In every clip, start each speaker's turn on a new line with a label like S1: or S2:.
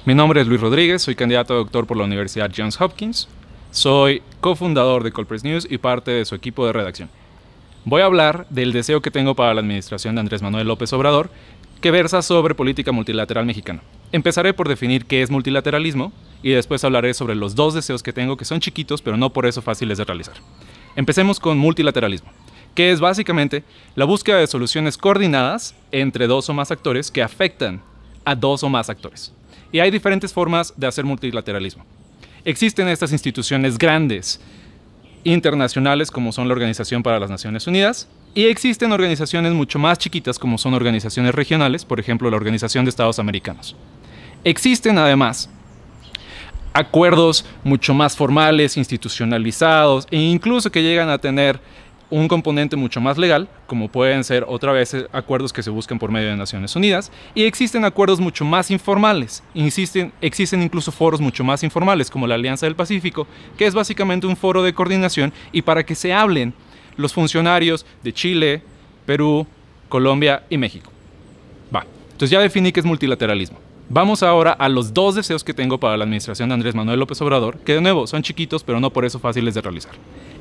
S1: Mi nombre es Luis Rodríguez, soy candidato a doctor por la Universidad Johns Hopkins. Soy cofundador de Colpress News y parte de su equipo de redacción. Voy a hablar del deseo que tengo para la administración de Andrés Manuel López Obrador, que versa sobre política multilateral mexicana. Empezaré por definir qué es multilateralismo y después hablaré sobre los dos deseos que tengo, que son chiquitos pero no por eso fáciles de realizar. Empecemos con multilateralismo, que es básicamente la búsqueda de soluciones coordinadas entre dos o más actores que afectan a dos o más actores. Y hay diferentes formas de hacer multilateralismo. Existen estas instituciones grandes, internacionales, como son la Organización para las Naciones Unidas, y existen organizaciones mucho más chiquitas, como son organizaciones regionales, por ejemplo, la Organización de Estados Americanos. Existen, además, acuerdos mucho más formales, institucionalizados, e incluso que llegan a tener un componente mucho más legal, como pueden ser otra vez acuerdos que se buscan por medio de Naciones Unidas, y existen acuerdos mucho más informales, existen incluso foros mucho más informales, como la Alianza del Pacífico, que es básicamente un foro de coordinación y para que se hablen los funcionarios de Chile, Perú, Colombia y México. Entonces ya definí qué es multilateralismo. Vamos ahora a los dos deseos que tengo para la administración de Andrés Manuel López Obrador, que de nuevo son chiquitos, pero no por eso fáciles de realizar.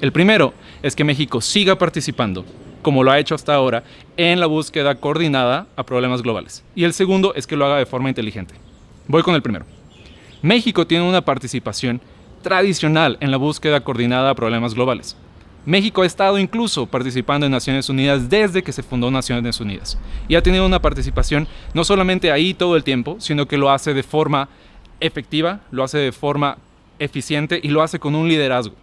S1: El primero es que México siga participando, como lo ha hecho hasta ahora, en la búsqueda coordinada a problemas globales. Y el segundo es que lo haga de forma inteligente. Voy con el primero. México tiene una participación tradicional en la búsqueda coordinada a problemas globales. México ha estado incluso participando en Naciones Unidas desde que se fundó Naciones Unidas. Y ha tenido una participación no solamente ahí todo el tiempo, sino que lo hace de forma efectiva, lo hace de forma eficiente y lo hace con un liderazgo.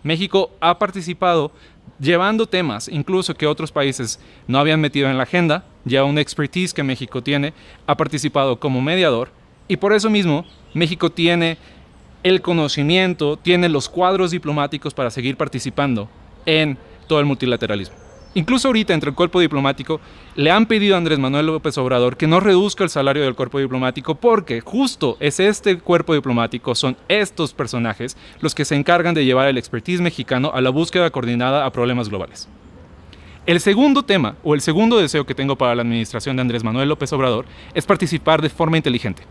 S1: México ha participado llevando temas, incluso que otros países no habían metido en la agenda, ya una expertise que México tiene, ha participado como mediador y por eso mismo México tiene el conocimiento, tiene los cuadros diplomáticos para seguir participando en todo el multilateralismo. Incluso ahorita entre el cuerpo diplomático le han pedido a Andrés Manuel López Obrador que no reduzca el salario del cuerpo diplomático porque justo es este cuerpo diplomático, son estos personajes los que se encargan de llevar el expertise mexicano a la búsqueda coordinada a problemas globales. El segundo tema o el segundo deseo que tengo para la administración de Andrés Manuel López Obrador es participar de forma inteligente.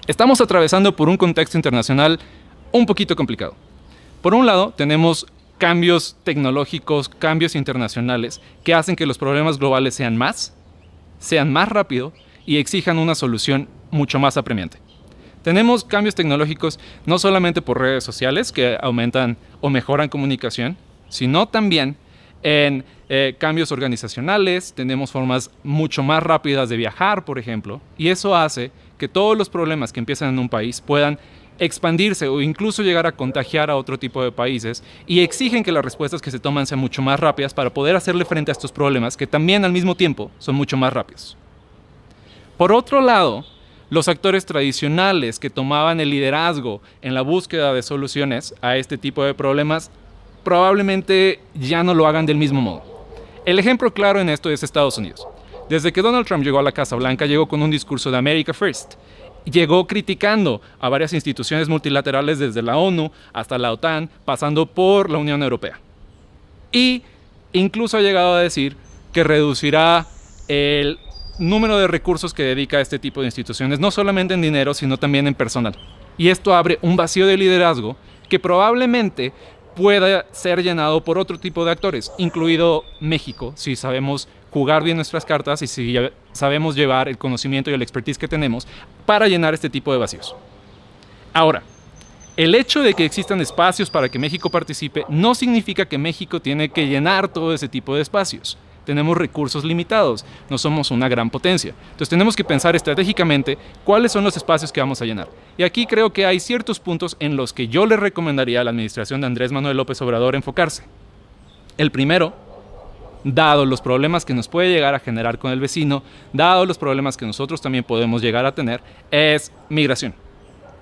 S1: Estamos atravesando por un contexto internacional un poquito complicado. Por un lado, tenemos cambios tecnológicos, cambios internacionales que hacen que los problemas globales sean más rápido y exijan una solución mucho más apremiante. Tenemos cambios tecnológicos no solamente por redes sociales que aumentan o mejoran comunicación, sino también en cambios organizacionales. Tenemos formas mucho más rápidas de viajar, por ejemplo, y eso hace que todos los problemas que empiezan en un país puedan expandirse o incluso llegar a contagiar a otro tipo de países y exigen que las respuestas que se toman sean mucho más rápidas para poder hacerle frente a estos problemas que también al mismo tiempo son mucho más rápidos. Por otro lado, los actores tradicionales que tomaban el liderazgo en la búsqueda de soluciones a este tipo de problemas probablemente ya no lo hagan del mismo modo. El ejemplo claro en esto es Estados Unidos. Desde que Donald Trump llegó a la Casa Blanca, llegó con un discurso de America First. Llegó criticando a varias instituciones multilaterales desde la ONU hasta la OTAN, pasando por la Unión Europea. Y incluso ha llegado a decir que reducirá el número de recursos que dedica a este tipo de instituciones, no solamente en dinero, sino también en personal. Y esto abre un vacío de liderazgo que probablemente pueda ser llenado por otro tipo de actores, incluido México, si sabemos jugar bien nuestras cartas y si sabemos llevar el conocimiento y el expertise que tenemos para llenar este tipo de vacíos. Ahora, el hecho de que existan espacios para que México participe no significa que México tiene que llenar todo ese tipo de espacios. Tenemos recursos limitados, no somos una gran potencia. Entonces tenemos que pensar estratégicamente cuáles son los espacios que vamos a llenar. Y aquí creo que hay ciertos puntos en los que yo le recomendaría a la administración de Andrés Manuel López Obrador enfocarse. El primero, dado los problemas que nos puede llegar a generar con el vecino, dado los problemas que nosotros también podemos llegar a tener, es migración.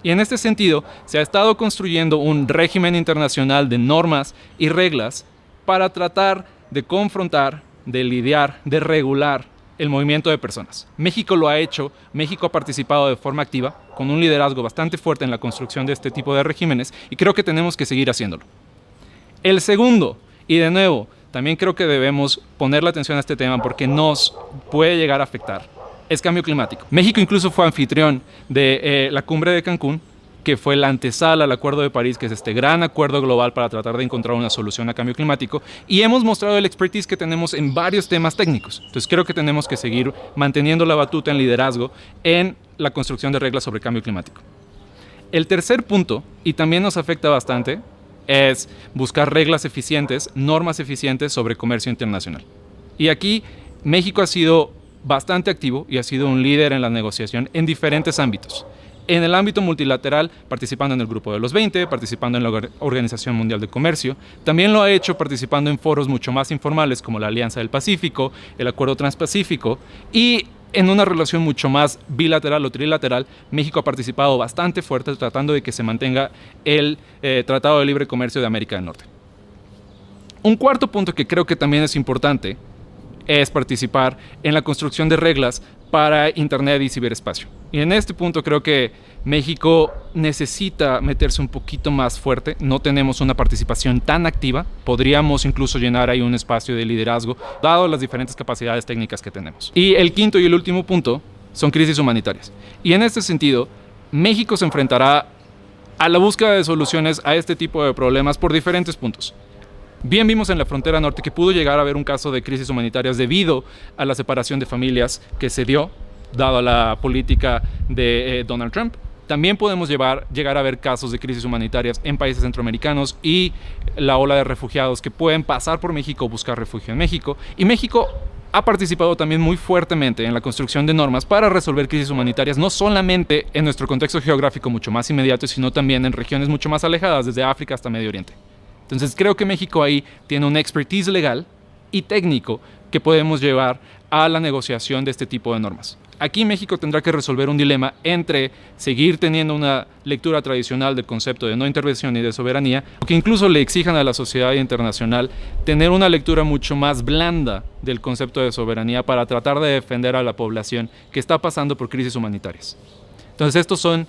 S1: Y en este sentido, se ha estado construyendo un régimen internacional de normas y reglas para tratar de confrontar, de lidiar, de regular el movimiento de personas. México lo ha hecho, México ha participado de forma activa, con un liderazgo bastante fuerte en la construcción de este tipo de regímenes, y creo que tenemos que seguir haciéndolo. El segundo, y de nuevo, también creo que debemos ponerle atención a este tema porque nos puede llegar a afectar, es cambio climático. México incluso fue anfitrión de la cumbre de Cancún, que fue la antesala al Acuerdo de París, que es este gran acuerdo global para tratar de encontrar una solución a cambio climático, y hemos mostrado el expertise que tenemos en varios temas técnicos. Entonces creo que tenemos que seguir manteniendo la batuta en liderazgo en la construcción de reglas sobre cambio climático. El tercer punto, y también nos afecta bastante, es buscar reglas eficientes, normas eficientes sobre comercio internacional. Y aquí México ha sido bastante activo y ha sido un líder en la negociación en diferentes ámbitos. En el ámbito multilateral, participando en el Grupo de los 20, participando en la Organización Mundial de Comercio. También lo ha hecho participando en foros mucho más informales como la Alianza del Pacífico, el Acuerdo Transpacífico, y en una relación mucho más bilateral o trilateral, México ha participado bastante fuerte tratando de que se mantenga el Tratado de Libre Comercio de América del Norte. Un cuarto punto que creo que también es importante es participar en la construcción de reglas para Internet y ciberespacio. Y en este punto creo que México necesita meterse un poquito más fuerte. No tenemos una participación tan activa. Podríamos incluso llenar ahí un espacio de liderazgo, dado las diferentes capacidades técnicas que tenemos. Y el quinto y el último punto son crisis humanitarias. Y en este sentido, México se enfrentará a la búsqueda de soluciones a este tipo de problemas por diferentes puntos. Bien vimos en la frontera norte que pudo llegar a haber un caso de crisis humanitarias debido a la separación de familias que se dio, dado la política de Donald Trump. También podemos llegar a ver casos de crisis humanitarias en países centroamericanos y la ola de refugiados que pueden pasar por México o buscar refugio en México. Y México ha participado también muy fuertemente en la construcción de normas para resolver crisis humanitarias, no solamente en nuestro contexto geográfico mucho más inmediato, sino también en regiones mucho más alejadas, desde África hasta Medio Oriente. Entonces creo que México ahí tiene un expertise legal y técnico que podemos llevar a la negociación de este tipo de normas. Aquí México tendrá que resolver un dilema entre seguir teniendo una lectura tradicional del concepto de no intervención y de soberanía, o que incluso le exijan a la sociedad internacional tener una lectura mucho más blanda del concepto de soberanía para tratar de defender a la población que está pasando por crisis humanitarias. Entonces estos son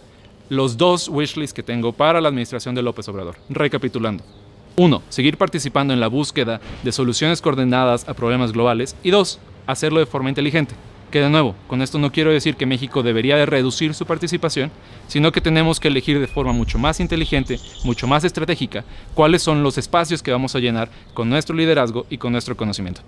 S1: los dos wishlists que tengo para la administración de López Obrador. Recapitulando. 1. Seguir participando en la búsqueda de soluciones coordinadas a problemas globales. Y 2. Hacerlo de forma inteligente. Que de nuevo, con esto no quiero decir que México debería de reducir su participación, sino que tenemos que elegir de forma mucho más inteligente, mucho más estratégica, cuáles son los espacios que vamos a llenar con nuestro liderazgo y con nuestro conocimiento.